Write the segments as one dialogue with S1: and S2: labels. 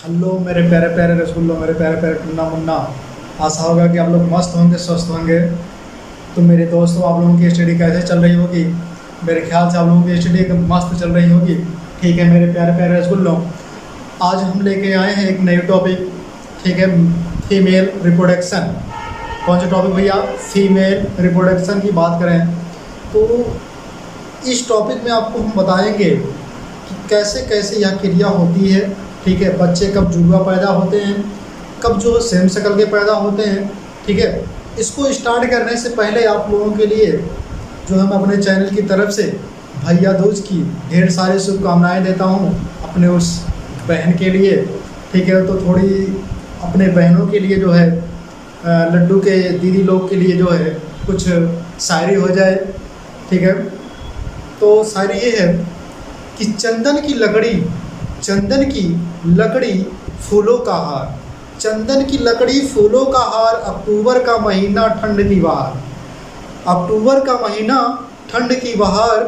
S1: Hello मेरे प्यारे प्यारे रसगुल्लो, मेरे प्यारे प्यारे टुन्ना मुन्ना। आशा होगा कि आप लोग मस्त होंगे, स्वस्थ होंगे। तो मेरे दोस्तों, आप लोगों की स्टडी कैसे चल रही होगी? मेरे ख्याल से आप लोगों की स्टडी एकदम मस्त चल रही होगी। ठीक है मेरे प्यारे प्यारे रसगुल्लो, आज हम लेके आए हैं एक नई टॉपिक। ठीक है, फीमेल रिप्रोडक्शन। कौन सा टॉपिक भैया? फीमेल रिप्रोडक्शन की बात करें तो इस टॉपिक में आपको हम बताएंगे कि कैसे कैसे यह क्रिया होती है। ठीक है, बच्चे कब जुड़वा पैदा होते हैं, कब जो सेम शकल के पैदा होते हैं। ठीक है, इसको स्टार्ट करने से पहले आप लोगों के लिए जो हम अपने चैनल की तरफ से भैया दूज की ढेर सारी शुभकामनाएं देता हूं अपने उस बहन के लिए। ठीक है, तो थोड़ी अपने बहनों के लिए जो है लड्डू के दीदी लोग के लिए जो है कुछ शायरी हो जाए। ठीक है, तो शायरी ये है कि चंदन की लकड़ी फूलों का हार, चंदन की लकड़ी फूलों का हार, अक्टूबर का महीना ठंड की बहार, अक्टूबर का महीना ठंड की बहार,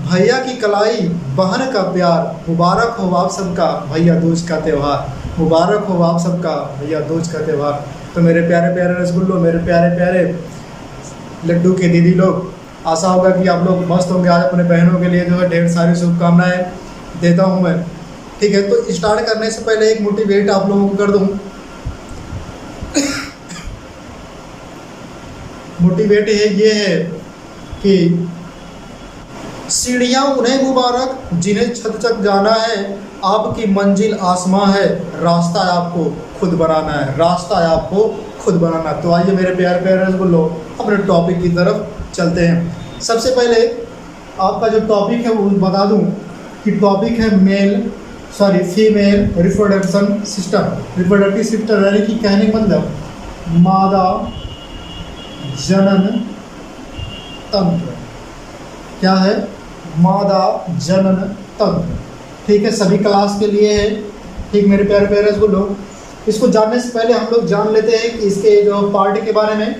S1: भैया की कलाई बहन का प्यार, मुबारक हो आप सबका भैया दूज का त्यौहार, मुबारक हो आप सबका भैया दूज का त्यौहार। तो मेरे प्यारे प्यारे रसगुल्लो, मेरे प्यारे प्यारे लड्डू के दीदी लोग, आशा होगा कि आप लोग मस्त होंगे। आज अपने बहनों के लिए जो है ढेर सारी शुभकामनाएं देता हूं मैं। ठीक है, तो स्टार्ट करने से पहले एक मोटिवेट आप लोगों को कर दूं। मोटिवेट ये है कि सीढ़ियां उन्हें मुबारक जिन्हें छत तक जाना है, आपकी मंजिल आसमां है, रास्ता आपको खुद बनाना है, रास्ता आपको खुद बनाना। तो आइए मेरे प्यारे प्यारे रसगुल्लो, अपने टॉपिक की तरफ चलते हैं। सबसे पहले आपका जो टॉपिक है वो बता दूं कि टॉपिक है female reproduction system. Reproductive system यानी कि कहने का मतलब मादा जनन तंत्र। क्या है? मादा जनन तंत्र। ठीक है, सभी क्लास के लिए है। ठीक मेरे प्यारे प्यारे रसगुल्लो, इसको जानने से पहले हम लोग जान लेते हैं कि इसके जो पार्ट के बारे में।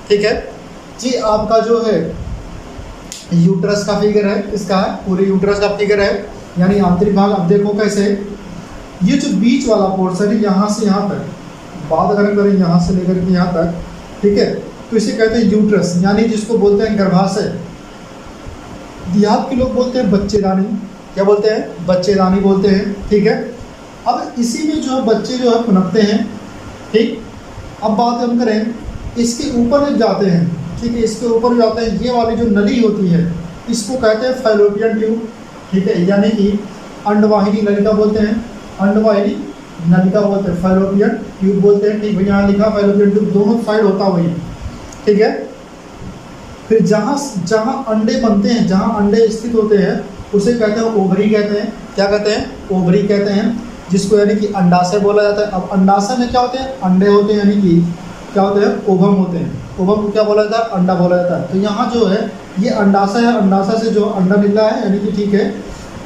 S1: ठीक है जी, आपका जो है यूट्रस का फिगर है, इसका है पूरे यूट्रस का फिगर है, यानी आंतरिक भाग। अब देखो कैसे, ये जो बीच वाला पोर्शन है यहाँ से यहाँ तक, बात अगर करें यहाँ से लेकर के यहाँ तक, ठीक है, तो इसे कहते हैं यूट्रस, यानी जिसको बोलते हैं गर्भाशय। देहात के लोग बोलते हैं बच्चेदानी। क्या बोलते हैं? बच्चेदानी बोलते हैं। ठीक है, अब इसी में जो बच्चे जो है पनपते हैं। ठीक, अब बात हम करें इसके ऊपर जब जाते हैं, ठीक है, इसके ऊपर जाते हैं, ये वाली जो नली होती है इसको कहते हैं फैलोपियन ट्यूब। ठीक है, यानी कि अंडवाहिनी नलिका बोलते हैं, अंडवाहिनी नलिका बोलते हैं, फैलोपियन ट्यूब बोलते हैं। ठीक है, यहाँ लिखा फैलोपियन ट्यूब, दोनों साइड होता वही। ठीक है, फिर जहाँ जहाँ अंडे बनते हैं, जहाँ अंडे स्थित होते हैं उसे कहते हैं ओवरी कहते हैं। क्या कहते हैं? ओवरी कहते हैं, जिसको यानी कि अंडाशय बोला जाता है। अब अंडाशय में क्या होते हैं? अंडे होते हैं, यानी कि क्या होते हैं? ओवम होते हैं। ओवम को क्या बोला जाता है? अंडा बोला जाता है। तो यहाँ जो है ये अंडाशय है, अंडाशय से जो अंडा निकला है यानी कि ठीक है,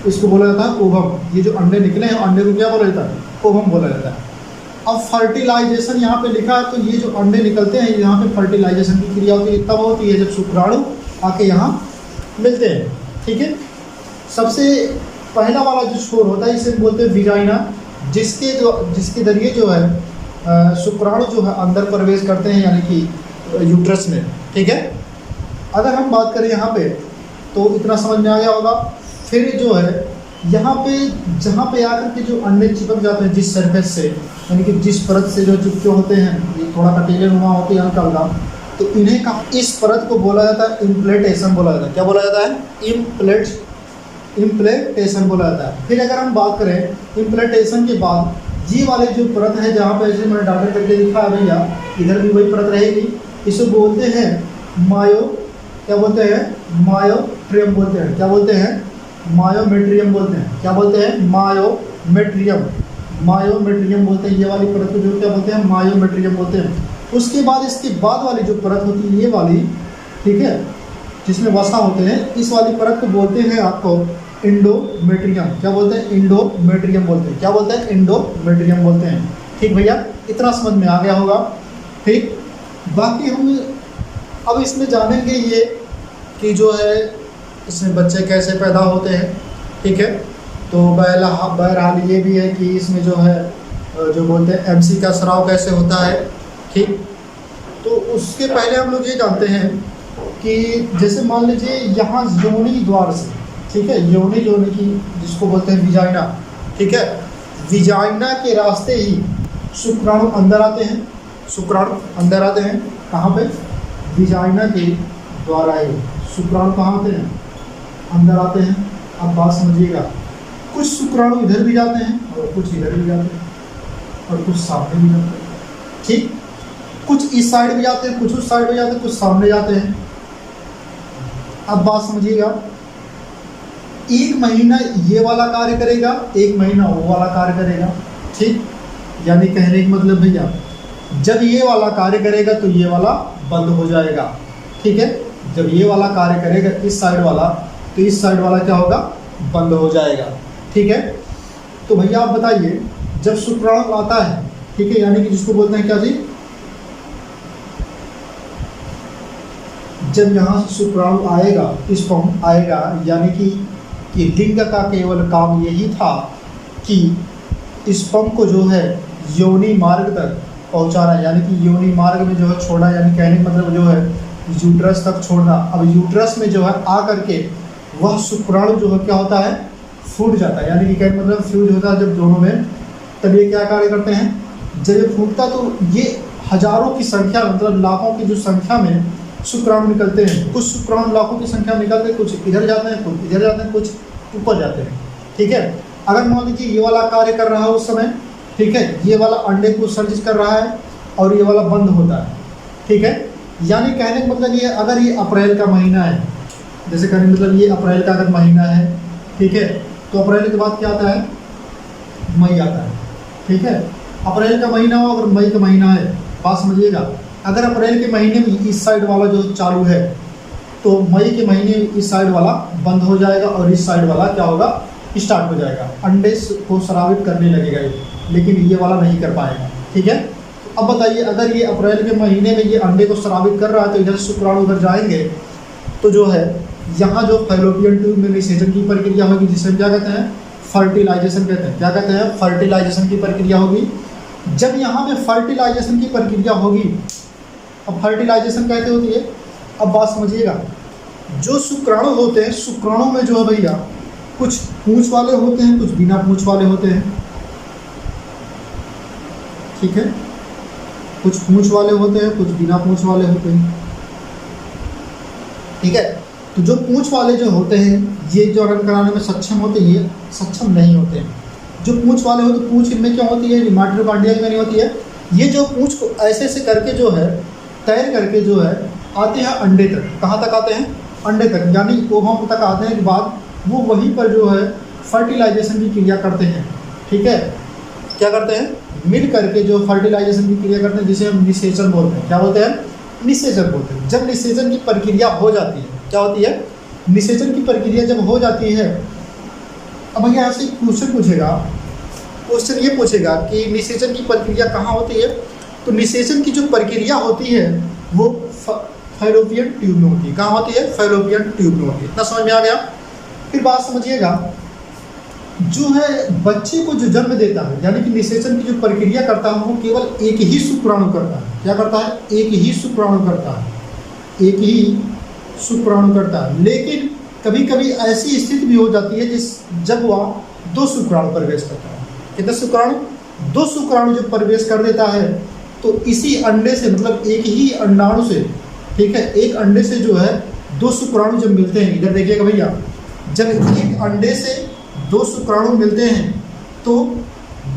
S1: इसको बोला जाता है ओवम। ये जो अंडे निकले हैं अंडे को क्या बोला जाता है? ओवम बोला जाता है। अब फर्टिलाइजेशन यहाँ पे लिखा है, तो ये जो अंडे निकलते हैं यहाँ पे फर्टिलाइजेशन की क्रिया होती है। तब होती है जब शुक्राणु आके यहाँ मिलते हैं। ठीक है, सबसे पहला वाला जो छोर होता है इसे बोलते हैं विजाइना, जिसके जरिए जो है शुक्राणु जो है अंदर प्रवेश करते हैं, यानी कि यूट्रस में। ठीक है, अगर हम बात करें यहाँ पे तो इतना समझ में आ गया होगा। फिर जो है यहाँ पे जहाँ पे आकर के जो अंडे चिपक जाते हैं जिस सरफेस से, यानी कि जिस परत से जो चिपके होते हैं, ये थोड़ा कटीले नुमा होते हैं हल्का हल्का, तो इन्हें कहा, इस परत को बोला जाता है इम्प्लेटेशन बोला जाता है। क्या बोला जाता है? इम्प्लेटेशन बोला जाता है। फिर अगर हम बात करें इम्प्लेटेशन के बाद ये वाले जो परत है, जहाँ पे जैसे मैंने डाटा करके लिखा है भैया, इधर भी वही परत रहेगी, इसे बोलते हैं क्या बोलते हैं? मायोट्रियम बोलते हैं। क्या बोलते हैं? मायोमेट्रियम बोलते हैं। क्या बोलते हैं? मायोमेट्रियम बोलते हैं। ये वाली परत को जो क्या बोलते हैं? मायोमेट्रियम बोलते हैं। उसके बाद इसके बाद वाली जो परत होती है ये वाली, ठीक है, जिसमें वसा होते हैं, इस वाली परत को बोलते हैं आपको इंडोमेट्रियम। क्या बोलते हैं? इंडोमेट्रियम बोलते हैं। क्या बोलते हैं? इंडोमेट्रियम बोलते हैं। ठीक भैया, इतना समझ में आ गया होगा। ठीक, बाकी हम अब इसमें जानेंगे ये कि जो है इसमें बच्चे कैसे पैदा होते हैं। ठीक है, तो बहरहाल ये भी है कि इसमें जो है जो बोलते हैं एमसी का स्राव कैसे होता है। ठीक, तो उसके पहले हम लोग ये जानते हैं कि जैसे मान लीजिए यहाँ योनि द्वार से, ठीक है, योनि की जिसको बोलते हैं विजाइना, ठीक है, विजाइना के रास्ते ही शुक्राणु अंदर आते हैं, शुक्राणु अंदर आते हैं कहाँ पे, विजाइना के द्वारा ही शुक्राणु कहाँ आते हैं, अंदर आते हैं। अब बात समझिएगा, कुछ शुक्राणु इधर भी जाते हैं और कुछ इधर भी जाते हैं और कुछ सामने भी जाते हैं। ठीक, कुछ इस साइड भी जाते हैं, कुछ उस साइड भी जाते हैं, कुछ सामने जाते हैं। अब बात समझिएगा, एक महीना ये वाला कार्य करेगा, एक महीना वो वाला कार्य करेगा। ठीक, यानी कहने का मतलब भैया जब ये वाला कार्य करेगा तो ये वाला बंद हो जाएगा। ठीक है, जब ये वाला कार्य करेगा इस साइड वाला, तो इस साइड वाला क्या होगा, बंद हो जाएगा। ठीक है, तो भैया आप बताइए, जब शुक्राणु आता है, ठीक है, यानी कि जिसको बोलते हैं क्या जी, जब यहाँ से शुक्राणु आएगा, स्पर्म आएगा, यानी कि लिंग का केवल काम यही था कि स्पर्म को जो है योनि मार्ग तक पहुँचाना, यानी कि योनि मार्ग में जो है छोड़ना, यानी कहने का मतलब जो है यूट्रस तक छोड़ना। अब यूट्रस में जो है आ करके वह शुक्राणु जो है क्या होता है, फूट जाता है, यानी कि कहने मतलब फ्यूज होता है जब दोनों में, तब ये क्या कार्य करते हैं, जब ये फूटता तो ये हजारों की संख्या, मतलब लाखों की जो संख्या में शुक्राणु निकलते हैं। कुछ शुक्राणु लाखों की संख्या में निकलते हैं, कुछ इधर जाते हैं, कुछ इधर जाते हैं, कुछ ऊपर जाते हैं। ठीक है, अगर मान लीजिए ये वाला कार्य कर रहा है उस समय, ठीक है, ये वाला अंडे को सर्जित कर रहा है और ये वाला बंद होता है। ठीक है, यानी कहने का मतलब ये, अगर ये अप्रैल का महीना है, जैसे कहने का मतलब ये अप्रैल का अगर महीना है, ठीक है, तो अप्रैल के बाद क्या आता है, मई आता है। ठीक है, अप्रैल का महीना हो अगर मई का महीना है, बात समझिएगा, अगर अप्रैल के महीने में इस साइड वाला जो चालू है तो मई के महीने में इस साइड वाला बंद हो जाएगा और इस साइड वाला क्या होगा, स्टार्ट हो जाएगा, अंडे को स्रावित करने लगेगा ये, लेकिन ये वाला नहीं कर पाएगा। ठीक है, अब बताइए, अगर ये अप्रैल के महीने में ये अंडे को स्रावित कर रहा है तो इधर शुक्राणु उधर जाएंगे तो जो है यहाँ जो फैलोपियन ट्यूब में निषेचन की प्रक्रिया होगी, जिसे हम क्या कहते हैं, फर्टिलाइजेशन कहते हैं। क्या कहते हैं, फर्टिलाइजेशन की प्रक्रिया होगी। जब यहाँ में फर्टिलाइजेशन की प्रक्रिया होगी, अब फर्टिलाइजेशन कैसे होती है, अब बात समझिएगा, जो शुक्राणु होते हैं, शुक्राणु में जो है भैया कुछ पूंछ वाले होते हैं, कुछ बिना पूंछ वाले होते हैं। ठीक है, कुछ पूंछ वाले होते हैं, कुछ बिना पूंछ वाले होते हैं। ठीक है, तो जो पूंछ वाले जो होते हैं ये जो रन कराने में सक्षम होते हैं, ये सक्षम नहीं होते हैं। जो पूंछ वाले होते, पूंछ इनमें क्या होती है, माइटोकॉन्ड्रिया में नहीं होती है। ये जो पूंछ को ऐसे ऐसे करके जो है तैर करके जो है आते हैं अंडे तक। कहाँ तक आते हैं, अंडे तक, यानी ओवम तक आते हैं के बाद वो वहीं पर जो है फर्टिलाइजेशन की क्रिया करते हैं। ठीक है, क्या करते हैं, मिल करके जो फर्टिलाइजेशन की क्रिया करते हैं, जिसे हम निषेचन बोलते हैं। क्या बोलते हैं, निषेचन बोलते हैं। जब निषेचन की प्रक्रिया हो जाती है, क्या होती है, निषेचन की प्रक्रिया जब हो जाती है, अब यहाँ से क्वेश्चन पूछेगा, क्वेश्चन ये पूछेगा कि निषेचन की प्रक्रिया कहाँ होती है, तो निषेचन की जो प्रक्रिया होती है वो फैलोपियन ट्यूब में होती है। कहाँ होती है, फैलोपियन ट्यूब में होती है। इतना समझ में आ गया। फिर बात समझिएगा, जो है बच्चे को जो जन्म देता है, यानी कि निषेचन की जो प्रक्रिया करता है वो केवल एक ही शुक्राणु करता है। क्या करता है, एक ही शुक्राणु करता है, एक ही शुक्राणु करता है। लेकिन कभी कभी ऐसी स्थिति भी हो जाती है जब वह 2 शुक्राणु प्रवेश करता है। कितने शुक्राणु, 2 शुक्राणु जब प्रवेश कर देता है तो इसी अंडे से, मतलब एक ही अंडाणु से, ठीक है, एक अंडे से जो है 2 शुक्राणु जब मिलते हैं, इधर देखिएगा भैया, जब एक अंडे से 2 शुक्राणु मिलते हैं तो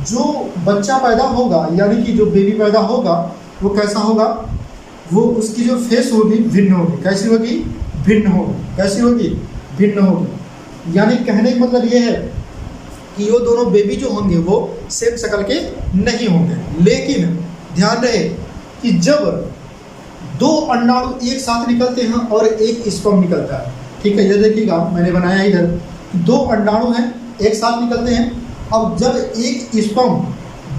S1: जो बच्चा पैदा होगा, यानी कि जो बेबी पैदा होगा, वो कैसा होगा, वो उसकी जो फेस होगी भिन्न होगी। कैसी होगी, भिन्न होगी। कैसी होगी, भिन्न होगी। यानी कहने का मतलब ये है कि वो दोनों बेबी जो होंगे वो सेम शक्ल के नहीं होंगे। लेकिन ध्यान रहे कि जब 2 अंडाणु एक साथ निकलते हैं और एक स्पर्म निकलता है, ठीक है, ये देखिएगा मैंने बनाया इधर, 2 अंडाणु हैं एक साथ निकलते हैं। अब जब एक स्पर्म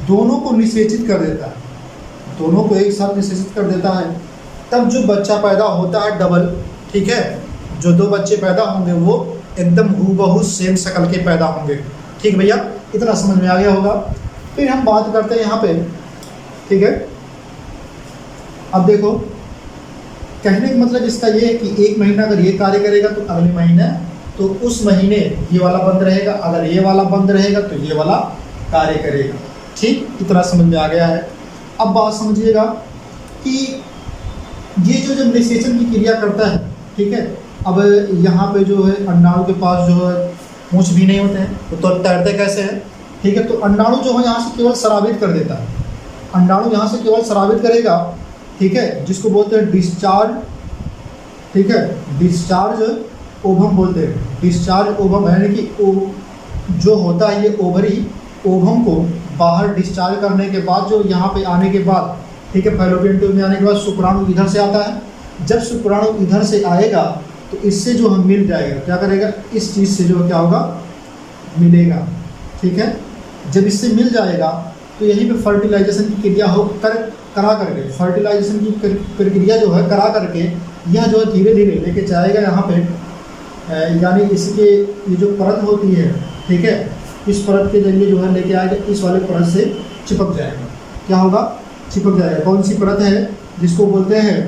S1: दोनों को निषेचित कर देता है, दोनों को एक साथ निषेचित कर देता है, तब जो बच्चा पैदा होता है डबल, ठीक है, जो 2 बच्चे पैदा होंगे वो एकदम हूबहू सेम शक्ल के पैदा होंगे। ठीक भैया, इतना समझ में आ गया होगा। फिर हम बात करते हैं यहाँ पे, ठीक है। अब देखो, कहने का मतलब इसका ये है कि एक महीना अगर ये कार्य करेगा तो अगले महीने तो उस महीने ये वाला बंद रहेगा, अगर ये वाला बंद रहेगा तो ये वाला कार्य करेगा। ठीक, इतना समझ में आ गया है। अब बात समझिएगा कि ये जो जब निषेचन की क्रिया करता है, ठीक है, अब यहाँ पे जो है अंडाणु के पास जो है पूंछ भी नहीं होते हैं, तो तैरते कैसे हैं, ठीक है। तो अंडाणु जो है यहाँ से केवल स्रावित कर देता है, अंडाणु यहाँ से केवल स्रावित करेगा, ठीक है, जिसको बोलते हैं डिस्चार्ज, ठीक है, डिस्चार्ज ओवम बोलते हैं। डिस्चार्ज ओवम यानी कि जो होता है ये ओवरी ओवम को बाहर डिस्चार्ज करने के बाद जो यहाँ पे आने के बाद, ठीक है, फैलोपियन ट्यूब में आने के बाद शुक्राणु इधर से आता है। जब शुक्राणु इधर से आएगा तो इससे जो हम मिल जाएगा, क्या करेगा, इस चीज़ से जो क्या होगा, मिलेगा, ठीक है। जब इससे मिल जाएगा तो यहीं पे फर्टिलाइजेशन की क्रिया हो करा करके, फर्टिलाइजेशन की प्रक्रिया जो है करा करके यह जो है धीरे धीरे लेके जाएगा यहाँ पे, यानी इसके ये जो परत होती है, ठीक है, इस परत के जरिए जो है लेके आएगा, इस वाले परत से चिपक जाएगा। क्या होगा, चिपक जाएगा। कौन सी परत है, जिसको बोलते हैं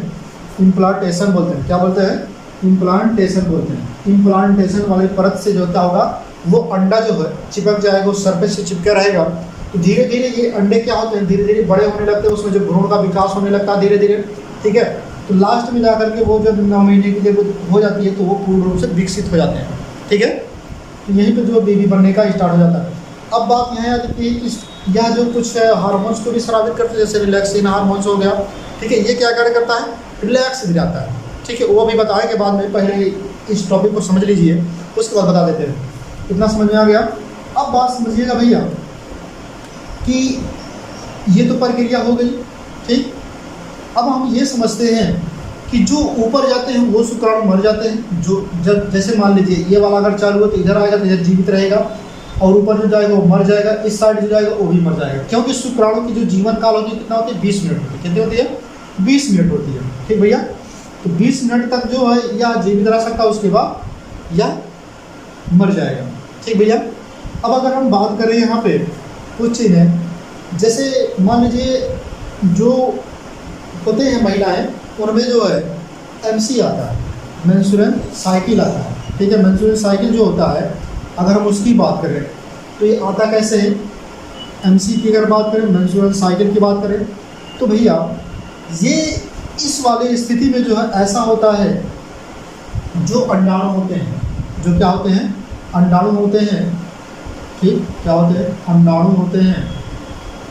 S1: इम्प्लांटेशन बोलते हैं। क्या बोलते हैं, इम्प्लांटेशन बोलते हैं। इम्प्लांटेशन वाले परत से जो क्या होगा, वो अंडा जो है चिपक जाएगा, उस सरफेस से चिपका रहेगा। तो धीरे धीरे ये अंडे क्या होते हैं, धीरे धीरे बड़े होने लगते हैं, उसमें जो भ्रूण का विकास होने लगता है धीरे धीरे, ठीक है। तो लास्ट में जाकर के वो जब 9 महीने की जब हो जाती है तो वो पूर्ण रूप से विकसित हो जाते हैं, ठीक है। तो यहीं पे जो बेबी बनने का स्टार्ट हो जाता है। अब बात यहाँ आ जाती है कि यह जो कुछ हार्मोन्स को भी स्रावित करते हैं, जैसे रिलैक्सिन हार्मोन्स हो गया, ठीक है, ये क्या कार्य करता है, रिलैक्स दिलाता है, ठीक है। वो भी बताएंगे बाद में, पहले इस टॉपिक को समझ लीजिए, उसके बाद बता देते हैं। इतना समझ में आ गया। अब बात समझिएगा भैया कि ये तो प्रक्रिया हो गई, ठीक। अब हम ये समझते हैं कि जो ऊपर जाते हैं वो शुक्राणु मर जाते हैं। जो जब जैसे मान लीजिए ये वाला अगर चालू हो तो इधर आएगा तो इधर जीवित रहेगा, और ऊपर जो जाएगा वो मर जाएगा, इस साइड जो जाएगा वो भी मर जाएगा। क्योंकि शुक्राणु की जो जीवन काल होती है कितना होती है, 20 मिनट होती है। कितनी होती है, 20 मिनट होती है, ठीक भैया। तो 20 मिनट तक जो है या जीवित रह सकता है, उसके बाद या मर जाएगा, ठीक भैया। अब अगर हम बात करें यहाँ पे कुछ चीज़ें, जैसे मान लीजिए जो होते हैं महिलाएं, उनमें जो है MC आता है, मेंस्ट्रुअल साइकिल आता है, ठीक है। मेंस्ट्रुअल साइकिल जो होता है, अगर हम उसकी बात करें तो ये आता कैसे है, MC की अगर बात करें, मेंस्ट्रुअल साइकिल की बात करें, तो भैया ये इस वाले स्थिति में जो है ऐसा होता है, जो अंडाणु होते हैं, जो क्या होते हैं, अंडाणु होते हैं, ठीक, क्या होते हैं, अंडाणु होते हैं,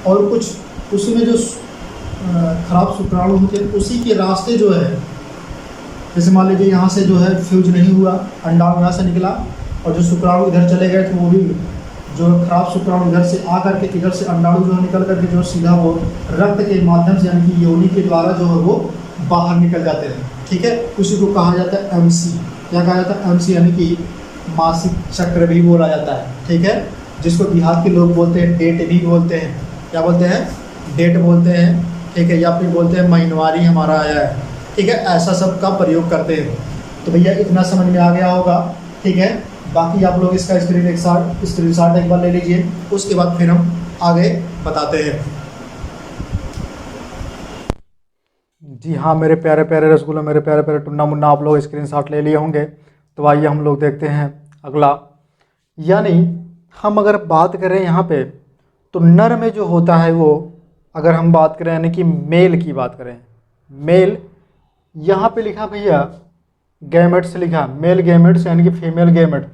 S1: और कुछ उसमें जो खराब शुक्राणु होते हैं, उसी के रास्ते जो है, जैसे मान लीजिए यहाँ से जो है फ्यूज नहीं हुआ, अंडाणु यहाँ से निकला, और जो शुक्राणु इधर चले गए तो वो भी जो खराब शुक्राणु इधर से आकर के, इधर से अंडाणु जो है निकल करके जो सीधा वो रक्त के माध्यम से, यानी कि योनि के द्वारा जो है वो बाहर निकल जाते हैं, ठीक है। उसी को कहा जाता है MC। क्या कहा जाता है, MC, यानी कि मासिक चक्र भी बोला जाता है, ठीक है। जिसको देहात के लोग बोलते हैं डेट भी बोलते हैं। क्या बोलते हैं, डेट बोलते हैं, ठीक है, या फिर बोलते हैं महीनवारी हमारा आया है, ठीक है। ऐसा सब का प्रयोग करते हैं। तो भैया इतना समझ में आ गया होगा, ठीक है। बाकी आप लोग इसका स्क्रीनशॉट एक बार ले लीजिए, उसके बाद फिर हम आगे बताते हैं।
S2: जी हाँ मेरे प्यारे प्यारे रसगुल्ला, मेरे प्यारे प्यारे टुन्ना मुन्ना, आप लोग स्क्रीनशॉट ले लिए होंगे। तो आइए हम लोग देखते हैं अगला। यानी हम अगर बात करें यहाँ पे, तो नर में जो होता है वो, अगर हम बात करें यानी कि मेल की बात करें, मेल यहाँ पे लिखा भैया गैमेट्स लिखा, मेल गैमेट्स यानी कि फीमेल गैमेट।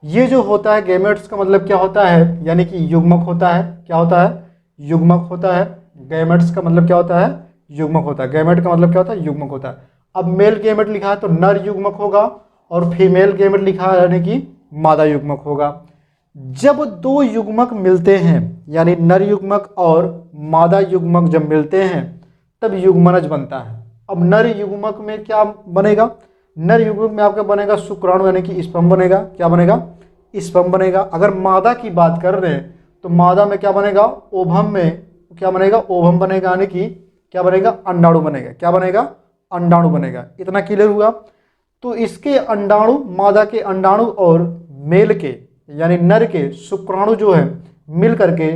S2: ये जो होता है गैमेट्स का मतलब क्या होता है, यानी कि युग्मक होता है। क्या होता है, युग्मक होता है। गैमेट्स का मतलब क्या होता है, युग्मक होता है। गैमेट का मतलब क्या होता है, युग्मक होता है। अब मेल गैमेट लिखा है तो नर युग्मक होगा, और फीमेल गैमेट लिखा है यानी कि मादा युग्मक होगा। जब दो युग्मक मिलते हैं, यानी नर युग्मक और मादा युग्मक जब मिलते हैं, तब युग्मनज बनता है। अब नर युग्मक में क्या बनेगा, नर युग्मक में आपका बनेगा शुक्राणु यानी कि स्पर्म बनेगा। क्या बनेगा, स्पर्म बनेगा। अगर मादा की बात कर रहे हैं तो मादा में क्या बनेगा, ओभम में क्या बनेगा, ओभम बनेगा, यानी कि क्या बनेगा, अंडाणु बनेगा। क्या बनेगा, अंडाणु बनेगा। इतना क्लियर हुआ। तो इसके अंडाणु, मादा के अंडाणु और मेल के यानी नर के शुक्राणु जो है मिल करके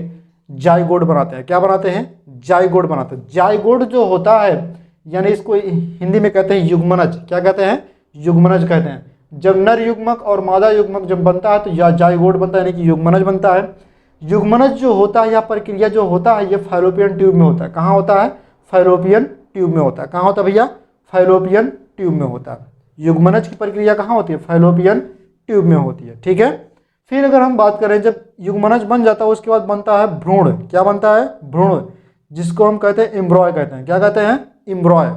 S2: जाइगोट बनाते हैं। क्या बनाते हैं? जाइगोट बनाते हैं। जाइगोट जो होता है यानी इसको हिंदी में कहते हैं युग्मनज। क्या कहते हैं? युग्मनज कहते हैं। जब नर युग्मक और मादा युग्मक जब बनता है तो या जाइगोट बनता है यानी कि युग्मनज बनता है। युग्मनज जो होता है या प्रक्रिया जो होता है ये फैलोपियन ट्यूब में होता है। कहाँ होता है? फैलोपियन ट्यूब में होता है। कहाँ होता है भैया? फैलोपियन ट्यूब में होता है। युग्मनज की प्रक्रिया कहाँ होती है? फैलोपियन ट्यूब में होती है। ठीक है। फिर अगर हम बात करें जब युग्मनज बन जाता है उसके बाद बनता है भ्रूण। क्या बनता है? भ्रूण, जिसको हम कहते हैं एम्ब्रॉय कहते हैं। क्या कहते हैं? एम्ब्रॉय।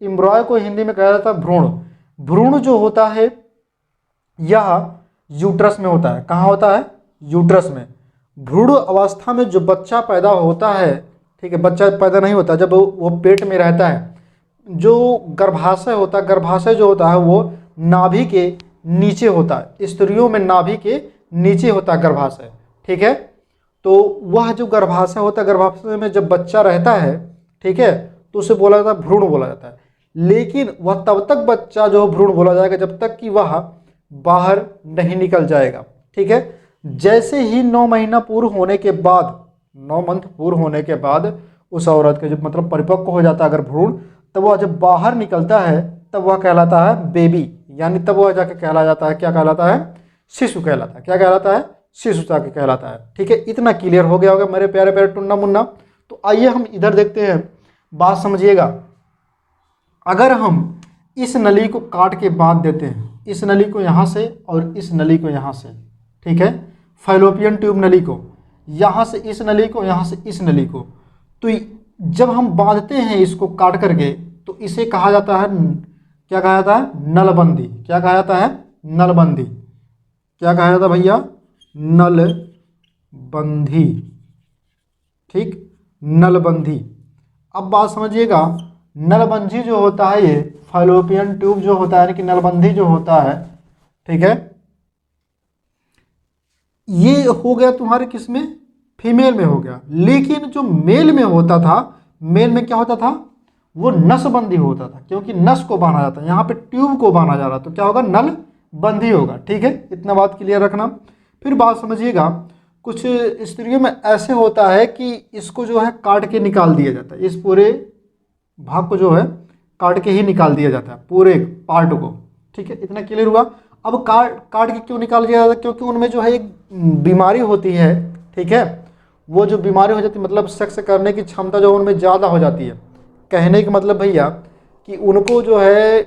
S2: एम्ब्रॉय को हिंदी में कहा जाता है भ्रूण। भ्रूण जो होता है यह यूट्रस में होता है। कहाँ होता है? यूट्रस में। भ्रूण अवस्था में जो बच्चा पैदा होता है, ठीक है, बच्चा पैदा नहीं होता जब वो पेट में रहता है, जो गर्भाशय होता है, गर्भाशय जो होता है वो नाभि के नीचे होता है। स्त्रियों में नाभि के नीचे होता है गर्भाशय। ठीक है। तो वह जो गर्भाशय होता है, गर्भाशय में जब बच्चा रहता है, ठीक है, तो उसे बोला जाता है भ्रूण बोला जाता है। लेकिन वह तब तक बच्चा जो भ्रूण बोला जाएगा जब तक कि वह बाहर नहीं निकल जाएगा। ठीक है। जैसे ही 9 महीना पूर्ण होने के बाद, 9 मंथ पूर्ण होने के बाद उस औरत के जब मतलब परिपक्व हो जाता है अगर भ्रूण, तब वह जब बाहर निकलता है तब वह कहलाता है बेबी, यानी तब वह जाके कहला जाता है, क्या कहलाता है? शिशु कहलाता है। क्या कहलाता है? शिशु जाके कहलाता है। ठीक है। इतना क्लियर हो गया होगा मेरे प्यारे प्यारे टुन्ना मुन्ना। तो आइए हम इधर देखते हैं, बात समझिएगा। अगर हम इस नली को काट के बांध देते हैं, इस नली को यहाँ से और इस नली को यहाँ से, ठीक है, फैलोपियन ट्यूब नली को, यहाँ से इस नली को, यहाँ से इस नली को, तो जब हम बांधते हैं इसको काट करके तो इसे कहा जाता है, क्या कहा जाता है? नलबंदी। क्या कहा जाता है? नलबंदी। क्या कहा जाता है भैया? नलबंदी। ठीक, नलबंदी। अब बात समझिएगा, नलबंदी जो होता है ये फैलोपियन ट्यूब जो होता है यानी कि नलबंदी जो होता है, ठीक है, ये हो गया तुम्हारे किस में? फीमेल में हो गया। लेकिन जो मेल में होता था, मेल में क्या होता था? वो नसबंदी होता था, क्योंकि नस को बांधा जाता है, यहाँ पे ट्यूब को बांधा जा रहा, तो क्या होगा? नलबंदी होगा। ठीक है। इतना बात क्लियर रखना। फिर बात समझिएगा, कुछ स्त्रियों में ऐसे होता है कि इसको जो है काट के निकाल दिया जाता है, इस पूरे भाग को जो है काट के ही निकाल दिया जाता है, पूरे पार्ट को। ठीक है। इतना क्लियर हुआ। अब काट के क्यों निकाल दिया जाता है? क्योंकि उनमें जो है एक बीमारी होती है, ठीक है, वो जो बीमारी हो जाती है मतलब सेक्स करने की क्षमता जो उनमें ज़्यादा हो जाती है। कहने का मतलब भैया कि उनको जो है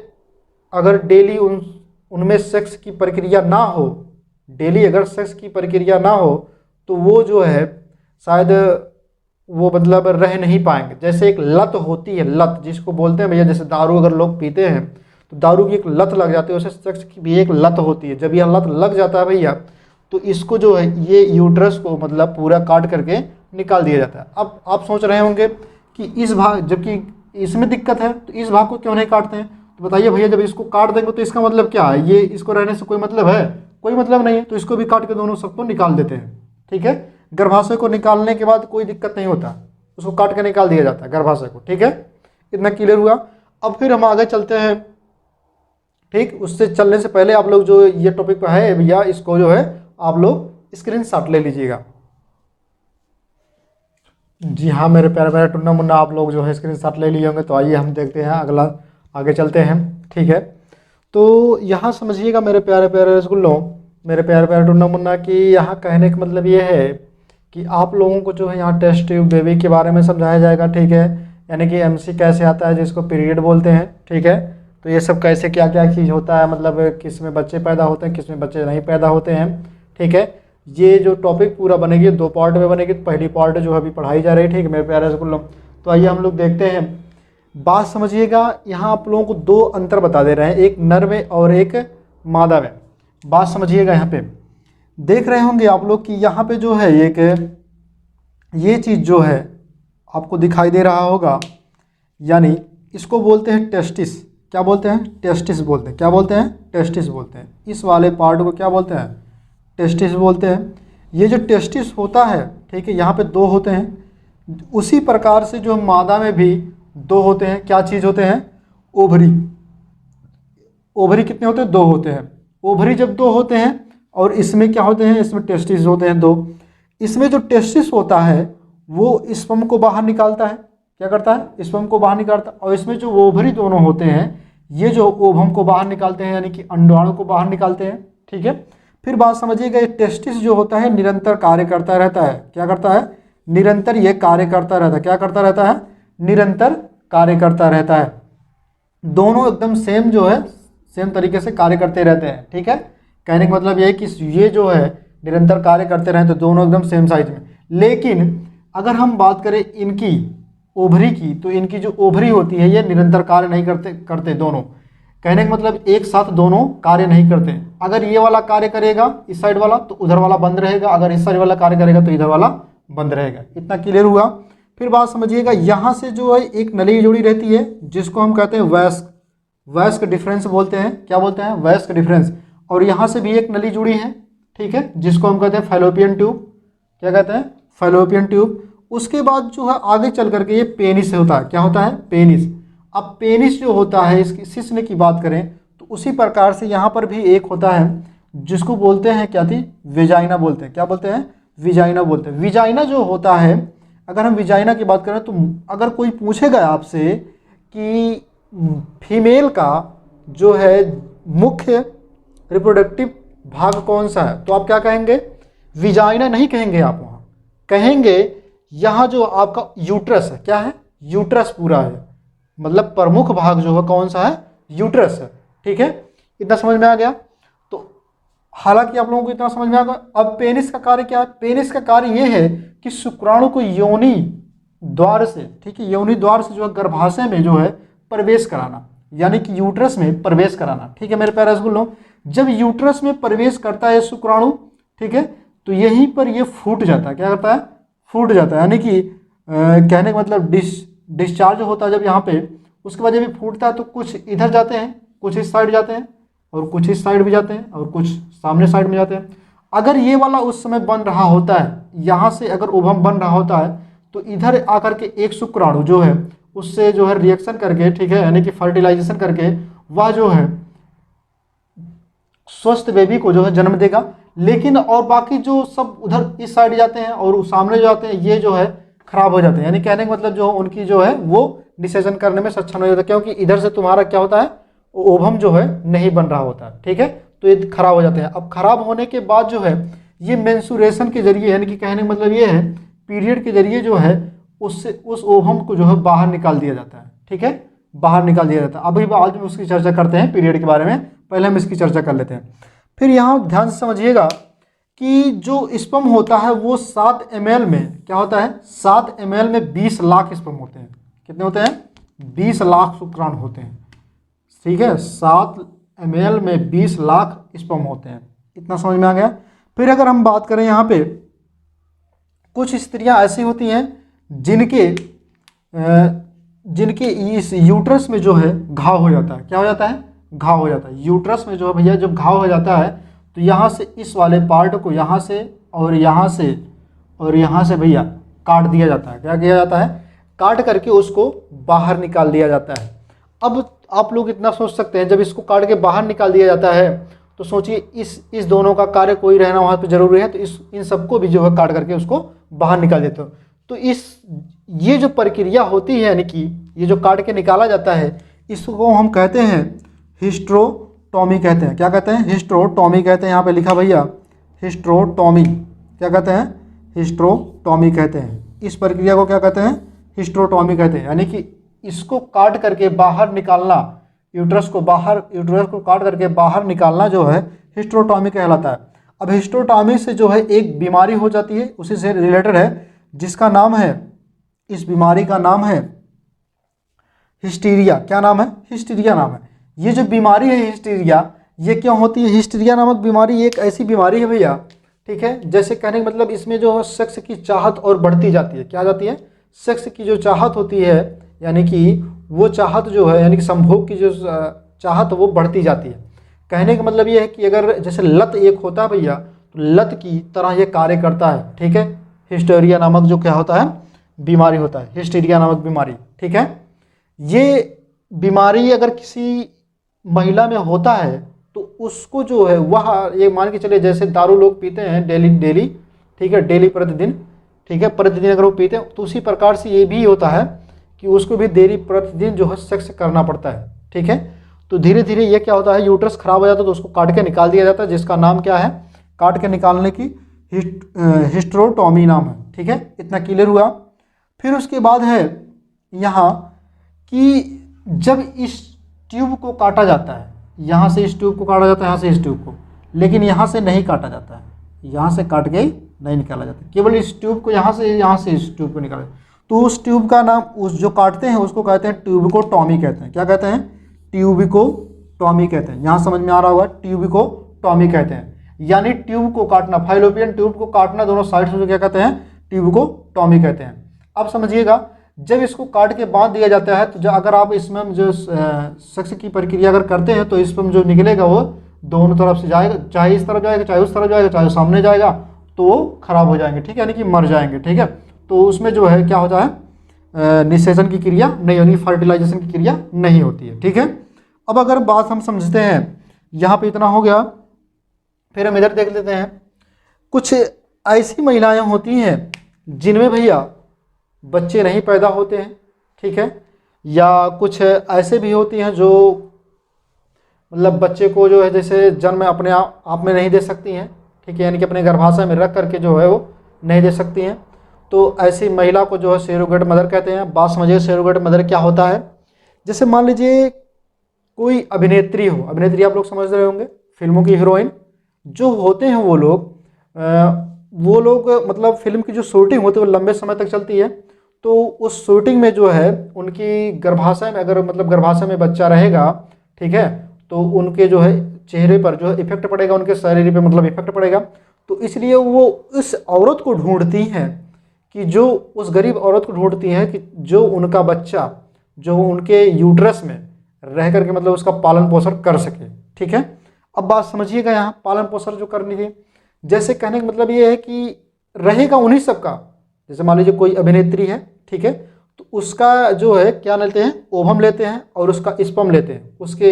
S2: अगर डेली उनमें सेक्स की प्रक्रिया ना हो, डेली अगर सेक्स की प्रक्रिया ना हो तो वो जो है शायद वो मतलब रह नहीं पाएंगे। जैसे एक लत होती है, लत जिसको बोलते हैं भैया, जैसे दारू अगर लोग पीते हैं तो दारू की एक लत लग जाती है, वैसे सेक्स की भी एक लत होती है। जब यह लत लग जाता है भैया तो इसको जो है ये यूट्रस को मतलब पूरा काट करके निकाल दिया जाता है। अब आप सोच रहे होंगे कि इस भाग, जबकि इसमें दिक्कत है तो इस भाग को क्यों नहीं काटते हैं? तो बताइए भैया, जब इसको काट देंगे तो इसका मतलब क्या है? ये इसको रहने से कोई मतलब है? कोई मतलब नहीं है। तो इसको भी काट के दोनों सबको निकाल देते हैं। ठीक है। गर्भाशय को निकालने के बाद कोई दिक्कत नहीं होता, उसको काट के निकाल दिया जाता है गर्भाशय को। ठीक है। इतना क्लियर हुआ। अब फिर हम आगे चलते हैं। ठीक, उससे चलने से पहले आप लोग जो ये टॉपिक पे है भैया, इसको जो है आप लोग स्क्रीनशॉट ले लीजिएगा। जी हाँ मेरे प्यारे प्यारे टुन्ना मुन्ना, आप लोग जो है स्क्रीनशॉट ले लिए होंगे। तो आइए हम देखते हैं, अगला आगे चलते हैं। ठीक है। तो यहाँ समझिएगा मेरे प्यारे प्यारे रसगुल्लों, मेरे प्यारे प्यारे टुन्ना मुन्ना, कि यहाँ कहने का मतलब ये है कि आप लोगों को जो है यहाँ टेस्ट ट्यूब बेबी के बारे में समझाया जाएगा। ठीक है। यानी कि एमसी कैसे आता है, जिसको पीरियड बोलते हैं। ठीक है। तो ये सब कैसे क्या क्या चीज़ होता है, मतलब किस में बच्चे पैदा होते हैं, किस में बच्चे नहीं पैदा होते हैं। ठीक है। ये जो टॉपिक पूरा बनेगी 2 पार्ट में बनेगी। तो पहली पार्ट जो अभी पढ़ाई जा रही है, ठीक है मेरे प्यारे रसगुल्लों। तो आइए हम लोग देखते हैं। बात समझिएगा, यहाँ आप लोगों को 2 अंतर बता दे रहे हैं, एक नर में और एक मादा में। बात समझिएगा, यहाँ पे देख रहे होंगे आप लोग कि यहाँ पे जो है एक ये चीज़ जो है आपको दिखाई दे रहा होगा, यानी इसको बोलते हैं टेस्टिस। क्या बोलते हैं? टेस्टिस बोलते हैं। क्या बोलते हैं? टेस्टिस बोलते हैं। इस वाले पार्ट को क्या बोलते हैं? टेस्टिस बोलते हैं। ये जो टेस्टिस होता है, ठीक है, यहाँ पे 2 होते हैं। उसी प्रकार से जो मादा में भी 2 होते हैं। क्या चीज़ होते हैं? ओवरी। ओवरी कितने होते हैं? 2 होते हैं। ओवरी जब 2 होते हैं और इसमें क्या होते हैं? इसमें टेस्टिस होते हैं 2। इसमें जो टेस्टिस होता है वो स्पर्म को बाहर निकालता है। क्या करता है? स्पर्म को बाहर निकालता है। और इसमें जो ओवरी दोनों होते हैं ये जो ओवम को बाहर निकालते हैं, यानी कि अंडाणु को बाहर निकालते हैं। ठीक है, फिर बात समझिएगा, ये टेस्टिस जो होता है निरंतर कार्य करता रहता है। क्या करता है? निरंतर ये कार्य करता रहता है। क्या करता रहता है? निरंतर कार्य करता रहता है। दोनों एकदम सेम जो है, सेम तरीके से कार्य करते रहते हैं। ठीक है, कहने का मतलब ये है कि ये जो है निरंतर कार्य करते रहे तो दोनों एकदम सेम साइज में। लेकिन अगर हम बात करें इनकी ओवरी की, तो इनकी जो ओवरी होती है ये निरंतर कार्य नहीं करते दोनों। कहने का मतलब एक साथ दोनों कार्य नहीं करते। अगर ये वाला कार्य करेगा इस साइड वाला तो उधर वाला बंद रहेगा, अगर इस साइड वाला कार्य करेगा तो इधर वाला बंद रहेगा। इतना क्लियर हुआ। फिर बात समझिएगा, यहाँ से जो है एक नली जुड़ी रहती है जिसको हम कहते हैं वयस्क, वयस्क डिफरेंस बोलते हैं। क्या बोलते हैं? वयस्क डिफरेंस। और यहाँ से भी एक नली जुड़ी है, ठीक है, जिसको हम कहते हैं फैलोपियन ट्यूब। क्या कहते हैं? Fallopian tube. उसके बाद जो है आगे चल करके ये पेनिस होता है। क्या होता है? पेनिस। अब पेनिस जो होता है, इसकी शिश्न की बात करें तो उसी प्रकार से यहाँ पर भी एक होता है जिसको बोलते हैं, क्या थी? विजाइना बोलते हैं। क्या बोलते हैं? विजाइना बोलते हैं। विजाइना जो होता है, अगर हम विजाइना की बात करें तो अगर कोई पूछेगा आपसे कि फीमेल का जो है मुख्य रिप्रोडक्टिव भाग कौन सा है, तो आप क्या कहेंगे? विजाइना नहीं कहेंगे आप, वहाँ कहेंगे यहाँ जो आपका यूट्रस है। क्या है? यूट्रस पूरा है, मतलब प्रमुख भाग जो है कौन सा है? यूट्रस है। ठीक है, इतना समझ में आ गया। तो हालांकि आप लोगों को इतना समझ में आ गया। अब पेनिस का कार्य क्या है? पेनिस का कार्य ये है कि शुक्राणु को योनि द्वार से, ठीक है, योनि द्वार से जो है गर्भाशय में जो है प्रवेश कराना, यानी कि यूट्रस में प्रवेश कराना। ठीक है मेरे प्यारे रसगुल्लों, जब यूट्रस में प्रवेश करता है शुक्राणु, ठीक है, तो यहीं पर ये फूट जाता है। क्या करता है? फूट जाता है, यानी कि कहने का मतलब डिस्चार्ज होता है जब यहाँ पे, उसके बाद जब ये फूटता है तो कुछ इधर जाते हैं, कुछ इस साइड जाते हैं, और कुछ इस साइड भी जाते हैं, और कुछ सामने साइड में जाते हैं। अगर ये वाला उस समय बन रहा होता है, यहाँ से अगर ओवम बन रहा होता है तो इधर आकर के एक शुक्राणु जो है उससे जो है रिएक्शन करके, ठीक है, यानी कि फर्टिलाइजेशन करके वह जो है स्वस्थ बेबी को जो है जन्म देगा। लेकिन और बाकी जो सब उधर इस साइड जाते हैं और सामने जो जाते हैं ये जो है खराब हो जाते हैं, यानी कहने का मतलब जो उनकी जो है वो निषेचन करने में सक्षम नहीं होता, क्योंकि इधर से तुम्हारा क्या होता है? ओवम जो है नहीं बन रहा होता है। ठीक है, तो ये खराब हो जाते हैं। अब खराब होने के बाद जो है ये मेंसुरेशन के जरिए, यानी कि कहने का मतलब ये है पीरियड के जरिए जो है उससे उस ओवम को जो है बाहर निकाल दिया जाता है। ठीक है, बाहर निकाल दिया जाता है। अभी बाद में उसकी चर्चा करते हैं पीरियड के बारे में, पहले हम इसकी चर्चा कर लेते हैं। फिर यहाँ ध्यान से समझिएगा कि जो स्पर्म होता है वो 7 ml में क्या होता है? 7 ml में 20 लाख स्पर्म होते हैं। कितने होते हैं? 20 लाख शुक्राणु होते हैं। ठीक है, 7 ml में 20 लाख स्पर्म होते हैं। इतना समझ में आ गया। फिर अगर हम बात करें यहाँ पे, कुछ स्त्रियां ऐसी होती हैं जिनके इस यूट्रस में जो है घाव हो जाता है। क्या हो जाता है? घाव हो जाता है यूट्रस में जो है भैया। जब घाव हो जाता है तो यहाँ से इस वाले पार्ट को यहाँ से और यहाँ से और यहाँ से भैया काट दिया जाता है। क्या किया जाता है? काट करके उसको बाहर निकाल दिया जाता है। अब आप लोग इतना सोच सकते हैं, जब इसको काट के बाहर निकाल दिया जाता है तो सोचिए इस दोनों का कार्य कोई रहना वहाँ पे जरूरी है, तो इन सबको भी जो है काट करके उसको बाहर निकाल देते हो। तो ये जो प्रक्रिया होती है, यानी कि ये जो काट के निकाला जाता है, इसको हम कहते हैं हिस्ट्रोटॉमी कहते हैं। क्या कहते हैं? हिस्ट्रोटॉमी कहते हैं। यहाँ पे लिखा भैया हिस्ट्रोटॉमी। क्या कहते हैं? हिस्ट्रोटॉमी कहते हैं। इस प्रक्रिया को क्या कहते हैं? हिस्ट्रोटॉमी कहते हैं। यानी कि इसको काट करके बाहर निकालना, यूट्रस को काट करके बाहर निकालना जो है हिस्ट्रोटॉमी कहलाता है। अब हिस्ट्रोटॉमी से जो है एक बीमारी हो जाती है, उसी से रिलेटेड है, जिसका नाम है, इस बीमारी का नाम है हिस्टीरिया। क्या नाम है? हिस्टीरिया नाम है। ये जो बीमारी है हिस्टीरिया, ये क्यों होती है? हिस्टीरिया नामक बीमारी एक ऐसी बीमारी है भैया, ठीक है, जैसे कहने का मतलब इसमें जो है सेक्स की चाहत और बढ़ती जाती है। क्या जाती है? सेक्स की जो चाहत होती है, यानी कि वो चाहत जो है, यानी कि संभोग की जो चाहत वो बढ़ती जाती है। कहने का मतलब ये है कि अगर जैसे लत एक होता है भैया, तो लत की तरह ये कार्य करता है। ठीक है, हिस्टीरिया नामक जो क्या होता है? बीमारी होता है, हिस्टीरिया नामक बीमारी। ठीक है, ये बीमारी अगर किसी महिला में होता है तो उसको जो है वह, ये मान के चले जैसे दारू लोग पीते हैं डेली, ठीक है, डेली प्रतिदिन, ठीक है, प्रतिदिन अगर वो पीते हैं तो उसी प्रकार से ये भी होता है कि उसको भी देरी प्रतिदिन जो है सेक्स करना पड़ता है। ठीक है, तो धीरे धीरे ये क्या होता है, यूट्रस खराब हो जाता है तो उसको काट के निकाल दिया जाता है, जिसका नाम क्या है, काट के निकालने की हिस्टेरोटॉमी नाम है। ठीक है, इतना क्लियर हुआ। फिर उसके बाद है यहाँ कि जब इस ट्यूब को काटा जाता है, यहाँ से इस ट्यूब को काटा जाता है, यहाँ से इस ट्यूब को, लेकिन यहाँ से नहीं काटा जाता है, यहाँ से काट के नहीं निकाला जाता, केवल इस ट्यूब को यहाँ से इस ट्यूब को निकाला जाता है। तो उस ट्यूब का नाम, उस जो काटते हैं उसको कहते हैं ट्यूबिकोटॉमी कहते हैं। क्या कहते हैं, ट्यूबिकोटॉमी कहते हैं। यहाँ समझ में आ रहा होगा, ट्यूबिकोटॉमी कहते हैं, यानी ट्यूब को काटना, फाइलोपियन ट्यूब को काटना दोनों साइड से, क्या कहते हैं, ट्यूबिकोटॉमी कहते हैं। अब समझिएगा, जब इसको काट के बांध दिया जाता है तो अगर आप इसमें जो सेक्स की प्रक्रिया अगर करते हैं तो इसमें जो निकलेगा वो दोनों तरफ से जाएगा, चाहे इस तरफ जाएगा, चाहे उस तरफ जाएगा, चाहे सामने जाएगा, तो वो खराब हो जाएंगे। ठीक है, यानी कि मर जाएंगे। ठीक है, तो उसमें जो है क्या होता है, निषेचन की क्रिया नहीं, यानी फर्टिलाइजेशन की क्रिया नहीं होती है। ठीक है, अब अगर बात हम समझते हैं, यहाँ पे इतना हो गया, फिर हम इधर देख लेते हैं। कुछ ऐसी महिलाएं होती हैं जिनमें भैया बच्चे नहीं पैदा होते हैं। ठीक है, या कुछ ऐसे भी होती हैं जो मतलब बच्चे को जो है जैसे जन्म अपने आप में नहीं दे सकती हैं। ठीक है, यानी कि अपने गर्भाशय में रख करके जो है वो नहीं दे सकती हैं। तो ऐसी महिला को जो है सरोगेट मदर कहते हैं। बात समझिए, सरोगेट मदर क्या होता है। जैसे मान लीजिए कोई अभिनेत्री हो, अभिनेत्री आप लोग समझ रहे होंगे, फिल्मों की हीरोइन जो होते हैं वो लोग मतलब फिल्म की जो शूटिंग होती है वो लंबे समय तक चलती है। तो उस शूटिंग में जो है उनकी गर्भाशय में, अगर मतलब गर्भाशय में बच्चा रहेगा, ठीक है, तो उनके जो है चेहरे पर जो है इफेक्ट पड़ेगा, उनके शरीर पे मतलब इफेक्ट पड़ेगा। तो इसलिए वो उस औरत को ढूंढती हैं कि जो उस गरीब औरत को ढूंढती हैं कि जो उनका बच्चा जो उनके यूट्रस में रह करके मतलब उसका पालन पोषण कर सके। ठीक है, अब बात समझिएगा, यहाँ पालन पोषण जो करनी थी, जैसे कहने का मतलब ये है कि रहेगा उन्हीं सबका। जैसे मान लीजिए कोई अभिनेत्री है, ठीक है, तो उसका जो है क्या लेते हैं, ओवम लेते हैं और उसका स्पर्म लेते हैं उसके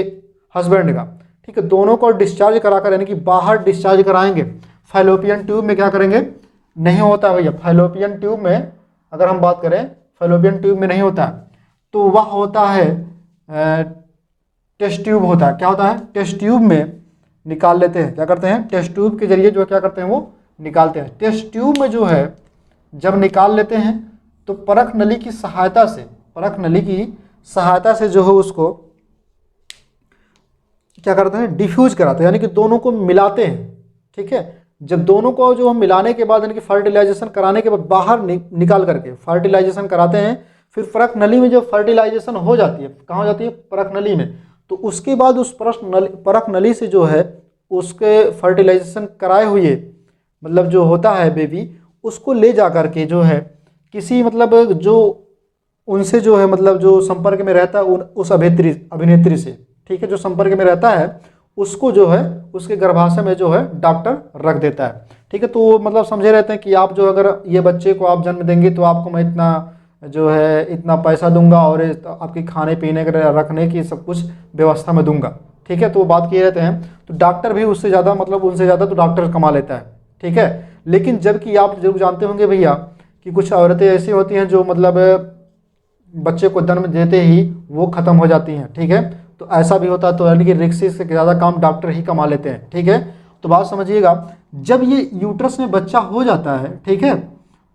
S2: हस्बैंड का। ठीक है, दोनों को डिस्चार्ज करा कर, यानी कि बाहर डिस्चार्ज कराएंगे। फैलोपियन ट्यूब में क्या करेंगे, नहीं होता भैया, फैलोपियन ट्यूब में अगर हम बात करें, फैलोपियन ट्यूब में नहीं होता, तो वह होता है टेस्ट ट्यूब होता है। क्या होता है, टेस्ट ट्यूब में निकाल लेते हैं। क्या करते हैं, टेस्ट ट्यूब के जरिए जो है क्या करते हैं, वो निकालते हैं। टेस्ट ट्यूब में जो है जब निकाल लेते हैं तो परख नली की सहायता से जो है उसको क्या करते हैं, डिफ्यूज कराते हैं, यानी कि दोनों को मिलाते हैं। ठीक है, जब दोनों को जो हम मिलाने के बाद यानी कि फर्टिलाइजेशन कराने के बाद बाहर निकाल करके फर्टिलाइजेशन कराते हैं, फिर परख नली में जो फर्टिलाइजेशन हो जाती है, कहाँ हो जाती है, परख नली में। तो उसके बाद उस परख नली से जो है उसके फर्टिलाइजेशन कराए हुए मतलब जो होता है बेबी, उसको ले जा करके जो है किसी मतलब जो उनसे जो है मतलब जो संपर्क में रहता है उस अभिनेत्री से, ठीक है, जो संपर्क में रहता है उसको जो है उसके गर्भाशय में जो है डॉक्टर रख देता है। ठीक है, तो वो मतलब समझे रहते हैं कि आप जो अगर ये बच्चे को आप जन्म देंगे तो आपको मैं इतना जो है इतना पैसा दूंगा और आपके खाने पीने के रखने की सब कुछ व्यवस्था में दूंगा। ठीक है, तो वो बात किए रहते हैं, तो डॉक्टर भी उससे ज़्यादा मतलब उनसे ज़्यादा तो डॉक्टर कमा लेता है। ठीक है, लेकिन जबकि आप जरूर जानते होंगे भैया कि कुछ औरतें ऐसी होती हैं जो मतलब बच्चे को जन्म देते ही वो ख़त्म हो जाती हैं। ठीक है, तो ऐसा भी होता है, तो यानी कि रिक्शे से ज़्यादा काम डॉक्टर ही कमा लेते हैं। ठीक है, तो बात समझिएगा, जब ये यूट्रस में बच्चा हो जाता है, ठीक है,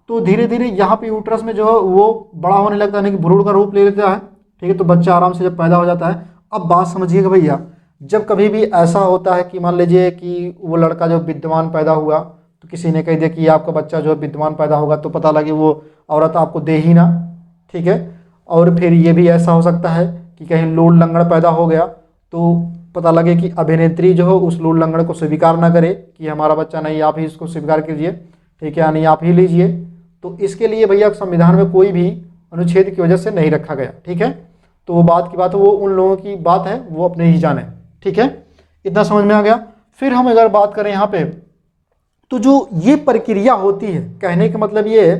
S2: तो धीरे धीरे यहाँ पे यूट्रस में जो है वो बड़ा होने लगता है, यानी कि भ्रूण का रूप ले लेता है। ठीक है, तो बच्चा आराम से जब पैदा हो जाता है। अब बात समझिएगा भैया, जब कभी भी ऐसा होता है कि मान लीजिए कि वो लड़का जो विद्यमान पैदा हुआ, तो किसी ने कह दिया कि आपका बच्चा जो है विद्यमान पैदा होगा, तो पता लगे वो औरत आपको दे ही ना। ठीक है, और फिर ये भी ऐसा हो सकता है कि कहीं लूल लंगड़ पैदा हो गया, तो पता लगे कि अभिनेत्री जो हो उस लूल लंगड़ को स्वीकार ना करे कि हमारा बच्चा नहीं, आप ही इसको स्वीकार कीजिए। ठीक है, यानी आप ही लीजिए। तो इसके लिए भैया संविधान में कोई भी अनुच्छेद की वजह से नहीं रखा गया। ठीक है, तो वो बात की बात है, वो उन लोगों की बात है, वो अपने ही जाने। ठीक है, इतना समझ में आ गया। फिर हम अगर बात करें यहाँ पे, तो जो ये प्रक्रिया होती है, कहने का मतलब ये है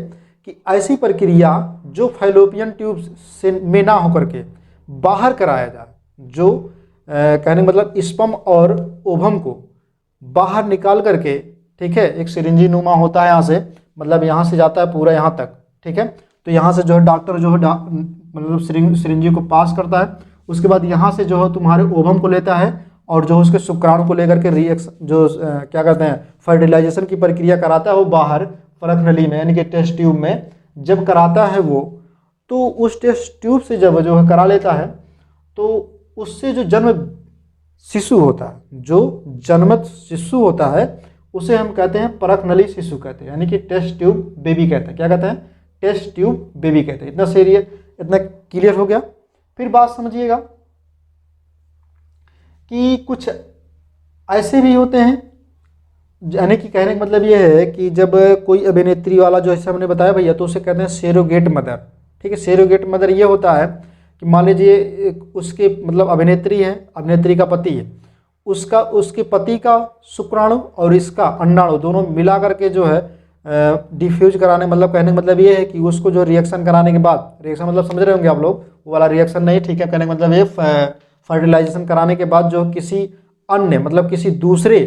S2: कि ऐसी प्रक्रिया जो फैलोपियन ट्यूब से में ना होकर के बाहर कराया जाए, जो कहने का मतलब स्पर्म और ओवम को बाहर निकाल करके, ठीक है, एक सिरिंजी नुमा होता है, यहाँ से मतलब यहाँ से जाता है पूरा यहाँ तक, ठीक है। तो यहाँ से जो है डॉक्टर जो है मतलब सिरिंजी को पास करता है, उसके बाद यहाँ से जो है तुम्हारे ओवम को लेता है और जो उसके शुक्राणु को लेकर के रिएक्शन जो क्या कहते हैं फर्टिलाइजेशन की प्रक्रिया कराता है वो बाहर परख नली में यानी कि टेस्ट ट्यूब में जब कराता है वो, तो उस टेस्ट ट्यूब से जब जो है करा लेता है तो उससे जो जन्म शिशु होता है, जो जन्मत शिशु होता है उसे हम कहते हैं परख नली शिशु कहते हैं, यानी कि टेस्ट ट्यूब बेबी कहते हैं। क्या कहते हैं? टेस्ट ट्यूब बेबी कहते हैं। इतना सीरियस, इतना क्लियर हो गया। फिर बात समझिएगा कि कुछ ऐसे भी होते हैं, यानी कि कहने का मतलब ये है कि जब कोई अभिनेत्री वाला जो ऐसे हमने बताया भैया, तो उसे कहते हैं सेरोगेट मदर, ठीक है। सेरोगेट मदर ये होता है कि मान लीजिए उसके मतलब अभिनेत्री है, अभिनेत्री का पति है, उसके पति का शुक्राणु और इसका अंडाणु दोनों मिला करके जो है डिफ्यूज कराने, मतलब कहने का मतलब ये है कि उसको जो रिएक्शन कराने के बाद, रिएक्शन मतलब समझ रहे होंगे आप लोग, वो वाला रिएक्शन नहीं, ठीक है। कहने का मतलब ये फर्टिलाइजेशन कराने के बाद जो किसी अन्य मतलब किसी दूसरे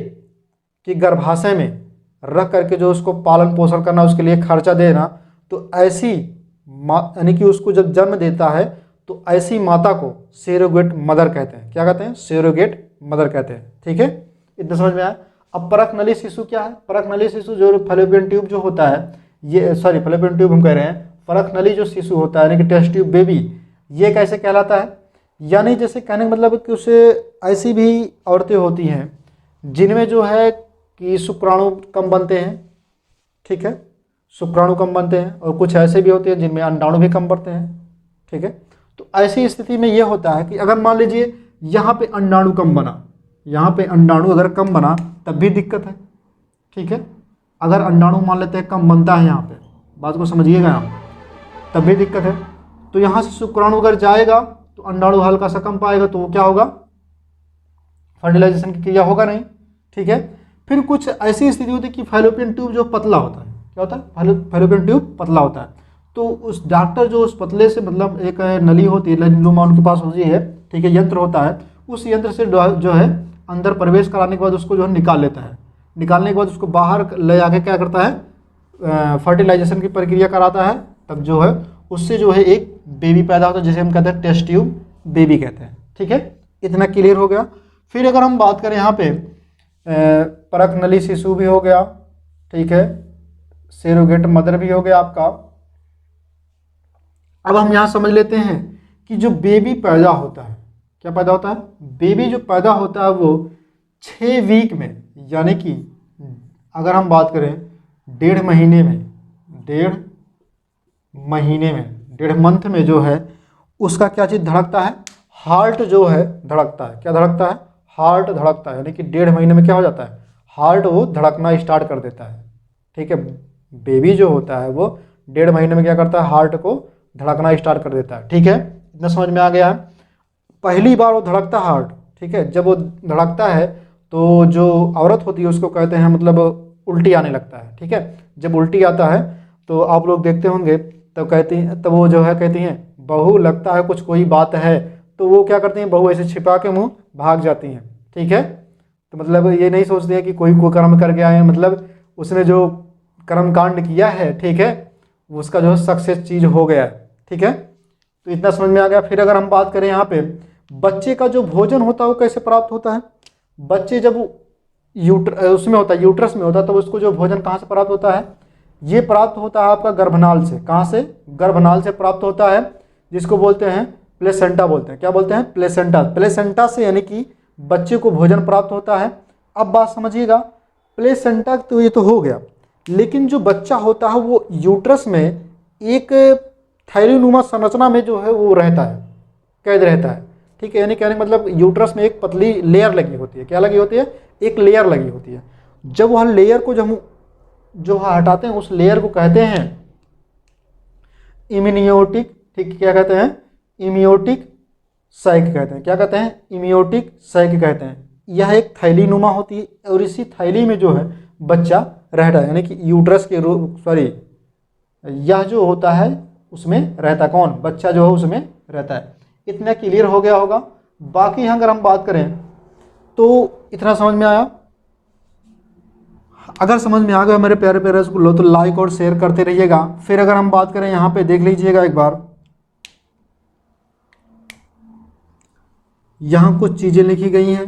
S2: के गर्भाशय में रख करके जो उसको पालन पोषण करना, उसके लिए खर्चा देना, तो ऐसी यानी कि उसको जब जन्म देता है तो ऐसी माता को सेरोगेट मदर कहते हैं। क्या कहते हैं? सेरोगेट मदर कहते हैं, ठीक है। इतना समझ में आया। अब परख नली शिशु क्या है? परख नली शिशु जो फैलोपियन ट्यूब जो होता है, ये फैलोपियन ट्यूब हम कह रहे हैं, परख नली जो शिशु होता है यानी कि टेस्ट ट्यूब बेबी, ये कैसे कहलाता है? यानी जैसे कहने का मतलब कि उसे ऐसी भी औरतें होती हैं जिनमें जो है कि शुक्राणु कम बनते हैं, ठीक है, शुक्राणु कम बनते हैं, और कुछ ऐसे भी होते हैं जिनमें अंडाणु भी कम बढ़ते हैं, ठीक है। तो ऐसी स्थिति में ये होता है कि अगर मान लीजिए यहाँ पे अंडाणु कम बना, यहाँ पे अंडाणु अगर कम बना तब भी दिक्कत है, ठीक है। अगर अंडाणु मान लेते हैं कम बनता है यहाँ पे, बात को समझिएगा यहाँ, तब भी दिक्कत है। तो यहाँ से शुक्राणु अगर जाएगा तो अंडाणु हल्का सा कम पाएगा, तो वो क्या होगा? फर्टिलाइजेशन की क्रिया होगा नहीं, ठीक है। फिर कुछ ऐसी स्थिति होती है कि फैलोपियन ट्यूब जो पतला होता है, क्या होता है? फैलोपियन ट्यूब पतला होता है, तो उस डॉक्टर जो उस पतले से मतलब एक नली होती है, नलीनुमा उनके पास होती है, ठीक है, यंत्र होता है, उस यंत्र से जो है अंदर प्रवेश कराने के बाद उसको जो है निकाल लेता है। निकालने के बाद उसको बाहर ले आके क्या करता है? फर्टिलाइजेशन की प्रक्रिया कराता है, तब जो है उससे जो है एक बेबी पैदा होता है, जिसे हम कहते हैं टेस्ट ट्यूब बेबी कहते हैं, ठीक है। इतना क्लियर हो गया। फिर अगर हम बात करें यहाँ पे परख नली शिशु भी हो गया, ठीक है, सेरोगेट मदर भी हो गया आपका। अब हम यहाँ समझ लेते हैं कि जो बेबी पैदा होता है, क्या पैदा होता है? बेबी जो पैदा होता है वो 6 वीक में, यानी कि अगर हम बात करें 1.5 महीने में, 1.5 महीने में, 1.5 मंथ में जो है उसका क्या चीज़ धड़कता है? हार्ट जो है धड़कता है। क्या धड़कता है? हार्ट धड़कता है, यानी कि 1.5 महीने में क्या हो जाता है? हार्ट वो धड़कना स्टार्ट कर देता है, ठीक है। बेबी जो होता है वो 1.5 महीने में क्या करता है? हार्ट को धड़कना स्टार्ट कर देता है, ठीक है। इतना समझ में आ गया है। पहली बार वो धड़कता है हार्ट, ठीक है। जब वो धड़कता है तो जो औरत होती है उसको कहते हैं मतलब उल्टी आने लगता है, ठीक है। जब उल्टी आता है तो आप लोग देखते होंगे, तब कहती हैं, तब वो जो है कहती हैं बहू लगता है कुछ कोई बात है, तो वो क्या करती हैं? बहू ऐसे छिपा के मुँह भाग जाती हैं, ठीक है। तो मतलब ये नहीं सोचते हैं कि कोई कर्म करके आए हैं, मतलब उसने जो कर्म कांड किया है, ठीक है, उसका जो है सक्सेस चीज़ हो गया है, ठीक है। तो इतना समझ में आ गया। फिर अगर हम बात करें यहाँ पे बच्चे का जो भोजन होता है वो कैसे प्राप्त होता है? बच्चे जब उसमें होता है, यूट्रस में होता है, तो उसको जो भोजन कहाँ से प्राप्त होता है? ये प्राप्त होता है आपका गर्भनाल से। कहाँ से? गर्भनाल से प्राप्त होता है, जिसको बोलते हैं प्लेसेंटा बोलते हैं। क्या बोलते हैं? प्लेसेंटा। प्लेसेंटा से यानी कि बच्चे को भोजन प्राप्त होता है। अब बात समझिएगा, प्लेसेंटा तो ये तो हो गया, लेकिन जो बच्चा होता है वो यूट्रस में एक थैलीनुमा संरचना में जो है वो रहता है, कैद रहता है, ठीक है। यानी कहने का मतलब यूट्रस में एक पतली लेयर लगी होती है। क्या लगी होती है? एक लेयर लगी होती है। जब वह लेयर को जब जो हटाते हैं उस लेयर को कहते हैं इम्यूनियोटिक, ठीक, क्या कहते हैं? इम्यूनियोटिक सैक कहते हैं। क्या कहते हैं? इम्यूनियोटिक सैक कहते हैं। यह एक थैलीनुमा होती है और इसी थैली में जो है बच्चा रहता है, यानी कि यूट्रस के यह जो होता है उसमें रहता है। कौन? बच्चा जो है उसमें रहता है। इतना क्लियर हो गया होगा। बाकी अगर हम बात करें तो इतना समझ में आया? अगर समझ में आ गया मेरे प्यारे प्यारे रसगुल्लो तो लाइक और शेयर करते रहिएगा। फिर अगर हम बात करें यहाँ पे देख लीजिएगा एक बार, यहाँ कुछ चीज़ें लिखी गई हैं